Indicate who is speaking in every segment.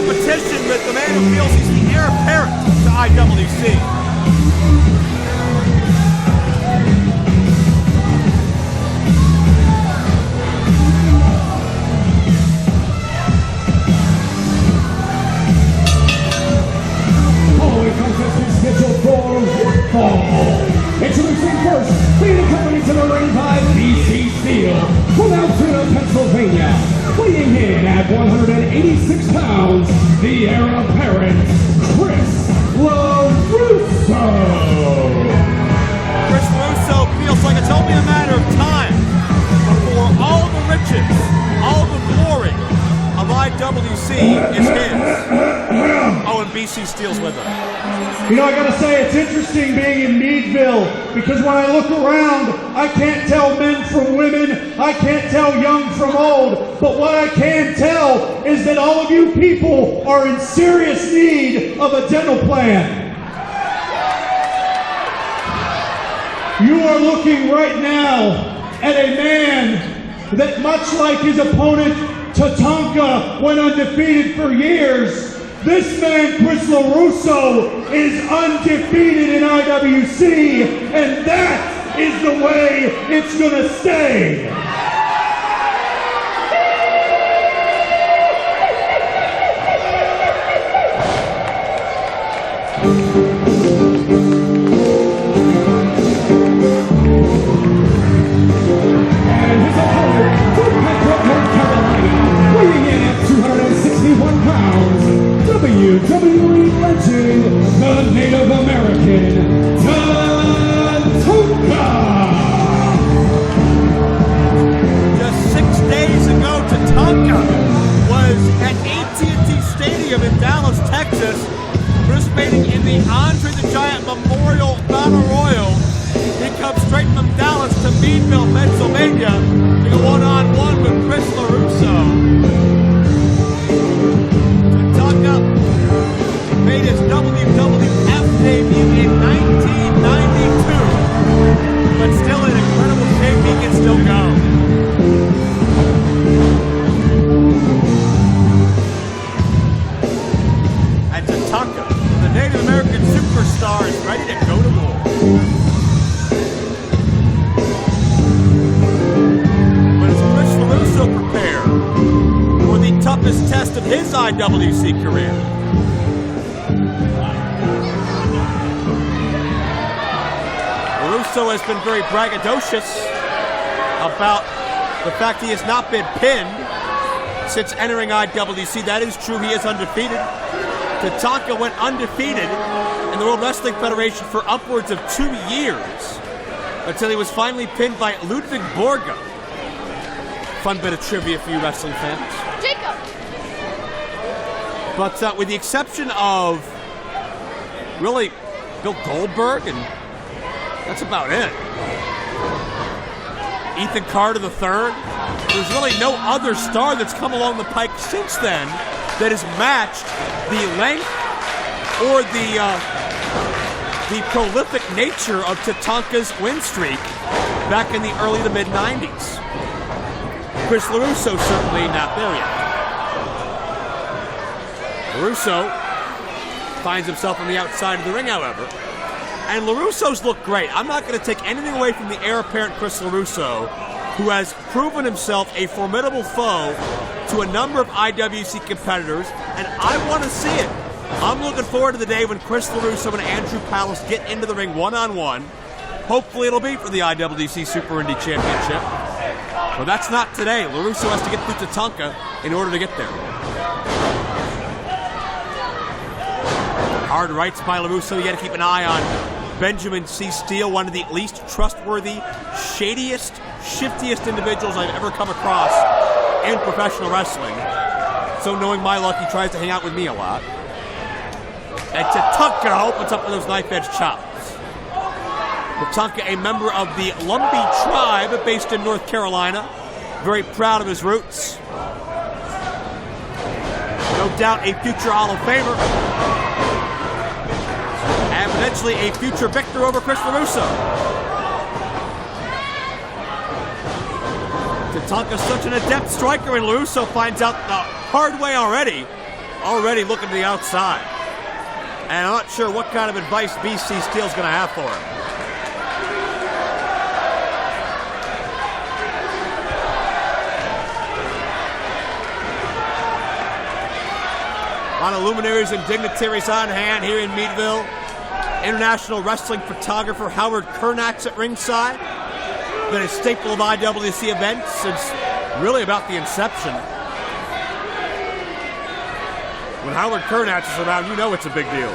Speaker 1: competition with the man who feels he's the heir apparent to IWC.
Speaker 2: Following contest is scheduled for one fall. Introducing first, being accompanied to the ring by BC Steel from Altoona, Pennsylvania. Weighing in at 186 pounds, the heir apparent, Chris LeRusso.
Speaker 1: Chris LeRusso feels like it's only a matter of time before all the riches, all the glory of IWC is his. Oh, and BC Steel's with him.
Speaker 3: You know, I gotta say, it's interesting being in Meadville, because when I look around, I can't tell men from women, I can't tell young from old, but what I can tell is that all of you people are in serious need of a dental plan. You are looking right now at a man that, much like his opponent Tatanka, went undefeated for years. This man, Chris LeRusso, is undefeated in IWC, and that is the way it's gonna stay.
Speaker 2: And his opponent, from Metro, North Carolina, weighing in at 261 pounds, WWE legend, the Native American, Tatanka.
Speaker 1: Just 6 days ago, Tatanka was at AT&T Stadium in Dallas, Texas, participating in the Andre the Giant Memorial Battle Royal. He comes straight from Dallas to Meadville, Pennsylvania, to go one-on-one with Chris LeRusso. Tatanka made his WWF debut in 1992, but still in incredible shape, he can still go. And Tatanka, the Native American superstar, is ready to go to war. But as Chris LeRusso prepared for the toughest test of his IWC career, LeRusso has been very braggadocious about the fact he has not been pinned since entering IWC. That is true, he is undefeated. Tatanka went undefeated in the World Wrestling Federation for upwards of 2 years until he was finally pinned by Ludwig Borga. Fun bit of trivia for you wrestling fans.
Speaker 4: Jacob!
Speaker 1: But with the exception of really Bill Goldberg, and that's about it. Ethan Carter III. There's really no other star that's come along the pike since then that has matched the length or the prolific nature of Tatanka's win streak back in the early to mid 90s. Chris LeRusso certainly not there yet. LeRusso finds himself on the outside of the ring, however. And LeRusso's look great. I'm not going to take anything away from the heir apparent Chris LeRusso, who has proven himself a formidable foe to a number of IWC competitors, and I want to see it. I'm looking forward to the day when Chris LeRusso and Andrew Palace get into the ring one-on-one. Hopefully it'll be for the IWC Super Indy Championship. But that's not today. LeRusso has to get through Tatanka in order to get there. Hard rights by LeRusso. You got to keep an eye on Benjamin C. Steele, one of the least trustworthy, shadiest, shiftiest individuals I've ever come across in professional wrestling. So knowing my luck, he tries to hang out with me a lot. And Tatanka opens up with those knife-edge chops. Tatanka, a member of the Lumbee tribe based in North Carolina. Very proud of his roots. No doubt a future Hall of Famer. And potentially a future victor over Chris LeRusso. Tatanka's such an adept striker, and LeRusso finds out the hard way already already looking to the outside. And I'm not sure what kind of advice BC Steel's going to have for him. A lot of luminaries and dignitaries on hand here in Meadville. International wrestling photographer Howard Kernatz at ringside. Been a staple of IWC events since really about the inception. When Howard Kernatz is around, you know it's a big deal.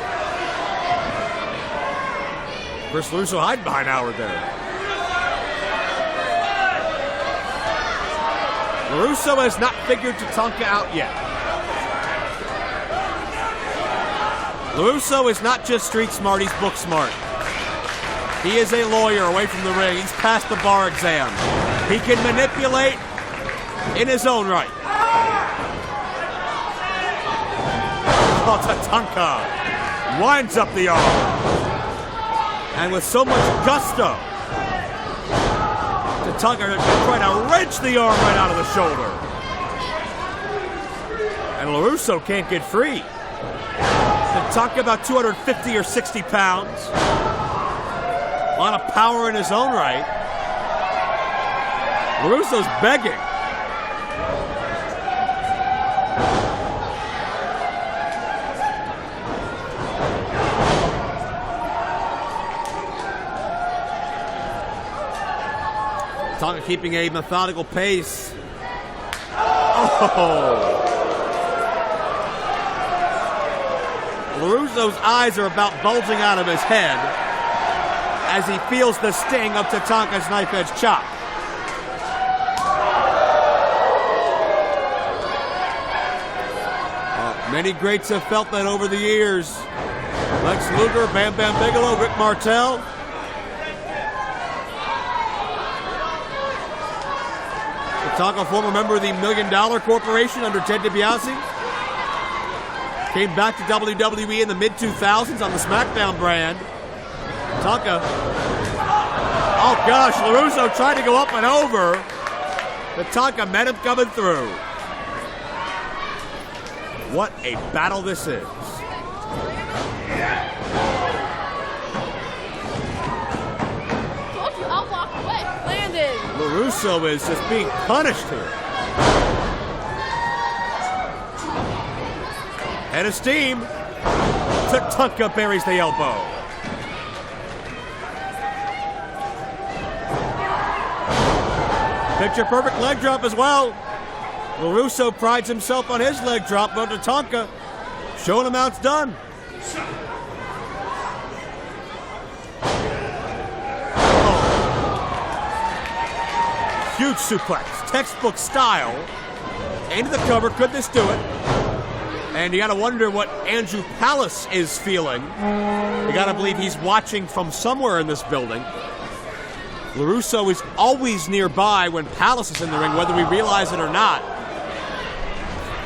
Speaker 1: Chris LeRusso hiding behind Howard there. LeRusso has not figured Tatanka out yet. LeRusso is not just street smart, he's book smart. He is a lawyer away from the ring. He's passed the bar exam. He can manipulate in his own right. Oh, Tatanka winds up the arm. And with so much gusto, Tatanka trying to wrench the arm right out of the shoulder. And LeRusso can't get free. Tatanka about 250 or 60 pounds. A lot of power in his own right. LeRusso's begging. Tatanka keeping a methodical pace. Oh! LeRusso's eyes are about bulging out of his head as he feels the sting of Tatanka's knife-edge chop. Many greats have felt that over the years. Lex Luger, Bam Bam Bigelow, Rick Martel. Tatanka, former member of the $1 Million Corporation under Ted DiBiase. Came back to WWE in the mid-2000s on the SmackDown brand. Tatanka. Oh gosh, LeRusso tried to go up and over. Tatanka met him coming through. What a battle this is.
Speaker 4: Told you, I'll walk away. Landed.
Speaker 1: LeRusso is just being punished here. Head of steam. Tatanka buries the elbow. Picture perfect leg drop as well. LeRusso prides himself on his leg drop, but Tatanka showing him how it's done. Oh. Huge suplex, textbook style. Into the cover, could this do it? And you gotta wonder what Andrew Palace is feeling. You gotta believe he's watching from somewhere in this building. LeRusso is always nearby when Palace is in the ring, whether we realize it or not.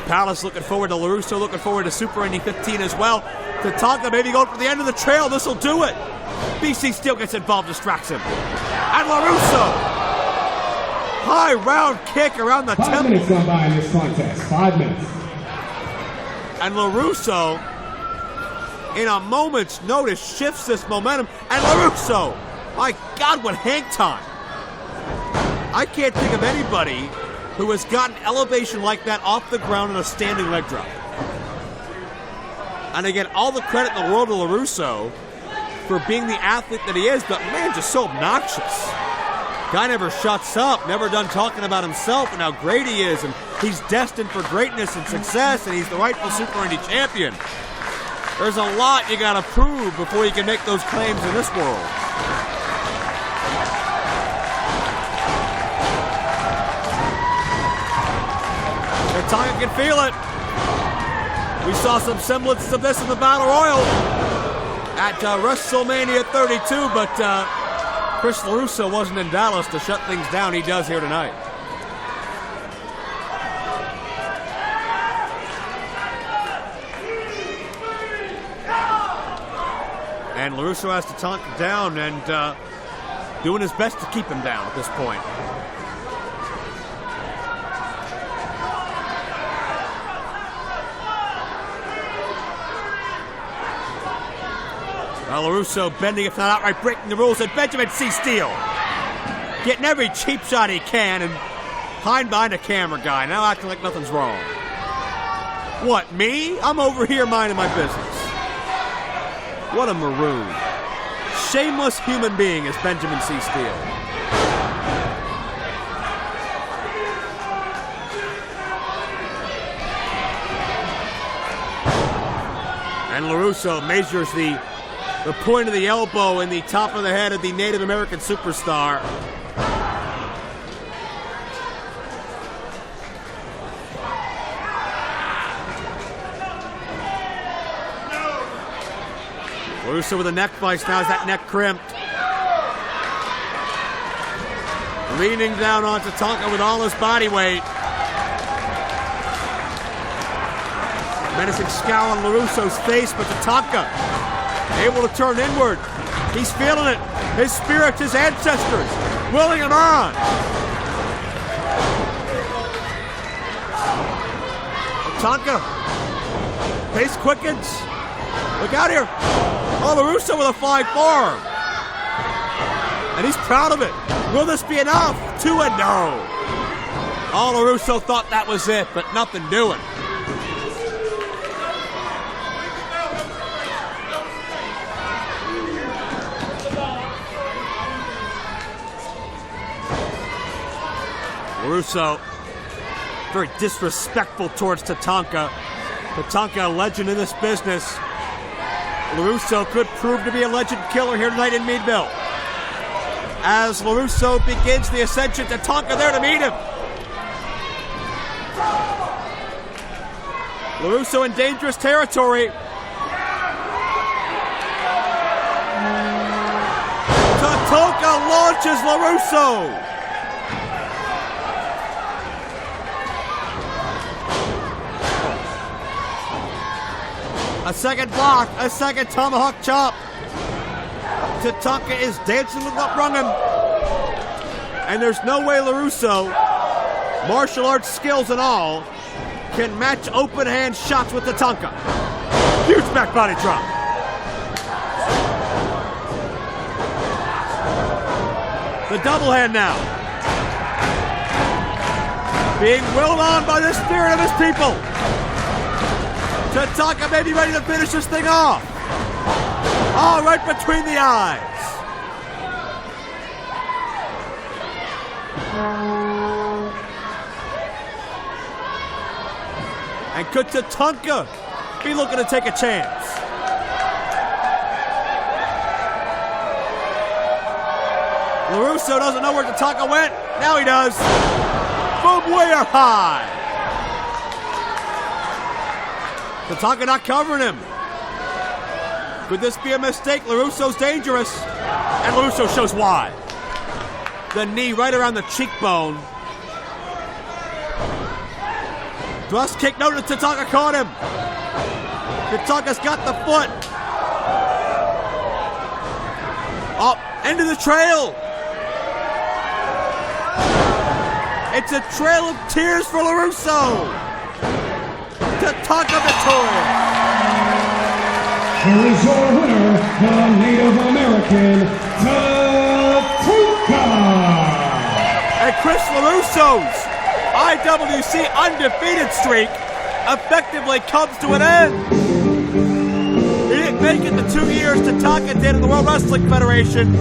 Speaker 1: Palace looking forward to LeRusso, looking forward to Super Indy 15 as well. Tatanka maybe going for the end of the trail. This will do it. BC Steel gets involved, distracts him. And LeRusso. High round kick around the temple.
Speaker 2: 5 minutes gone by in this contest. 5 minutes.
Speaker 1: And LeRusso, in a moment's notice, shifts this momentum. And LeRusso, my God, what hang time. I can't think of anybody who has gotten elevation like that off the ground in a standing leg drop. And again, all the credit in the world to LeRusso for being the athlete that he is, but man, just so obnoxious. Guy never shuts up, never done talking about himself and how great he is, and he's destined for greatness and success, and he's the rightful Super Indy champion. There's a lot you gotta prove before you can make those claims in this world. Tatanka can feel it. We saw some semblance of this in the Battle Royal at WrestleMania 32, but Chris LeRusso wasn't in Dallas to shut things down. He does here tonight. And LeRusso has Tatanka down and doing his best to keep him down at this point. LeRusso bending, if not outright breaking the rules, and Benjamin C. Steele getting every cheap shot he can and hiding behind a camera guy, now acting like nothing's wrong. What, me? I'm over here minding my business. What a maroon. Shameless human being is Benjamin C. Steele. And LeRusso measures the point of the elbow and the top of the head of the Native American superstar. LeRusso with a neck vice, now has that neck crimped. Leaning down on Tatanka with all his body weight. Menacing scowl on LeRusso's face, but Tatanka able to turn inward. He's feeling it. His spirit, his ancestors, willing him on. Tatanka, pace quickens. Look out here. Oh, LeRusso with a flying forearm. And he's proud of it. Will this be enough? 2-0. Oh, LeRusso thought that was it, but nothing doing. LeRusso very disrespectful towards Tatanka. Tatanka, a legend in this business. LeRusso could prove to be a legend killer here tonight in Meadville. As LeRusso begins the ascension, Tatanka there to meet him. LeRusso in dangerous territory. Tatanka launches LeRusso. A second block, a second tomahawk chop. Tatanka is dancing with Uprungham. And there's no way LeRusso, martial arts skills and all, can match open hand shots with Tatanka. Huge back body drop. The double hand now. Being willed on by the spirit of his people. Tatanka may be ready to finish this thing off. Oh, right between the eyes. And could Tatanka be looking to take a chance? LeRusso doesn't know where Tatanka went. Now he does. Boom, way up high. Tatanka not covering him. Could this be a mistake? LeRusso's dangerous. And LeRusso shows why. The knee right around the cheekbone. Thrust kick, notice Tatanka caught him. Tatanka's got the foot. Up, into the trail. It's a trail of tears for LeRusso. Tatanka victorious.
Speaker 2: Here is your winner, the Native American Tatanka.
Speaker 1: And Chris LeRusso's IWC undefeated streak effectively comes to an end. He didn't make it the 2 years Tatanka did in the World Wrestling Federation.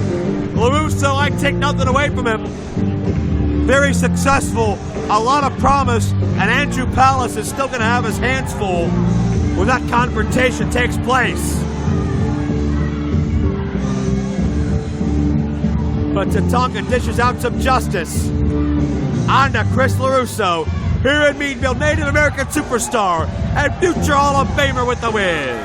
Speaker 1: LeRusso, I take nothing away from him. Very successful, a lot of promise, and Andrew Palace is still going to have his hands full when that confrontation takes place. But Tatanka dishes out some justice on to Chris LeRusso here in Meadville, Native American superstar and future Hall of Famer with the win.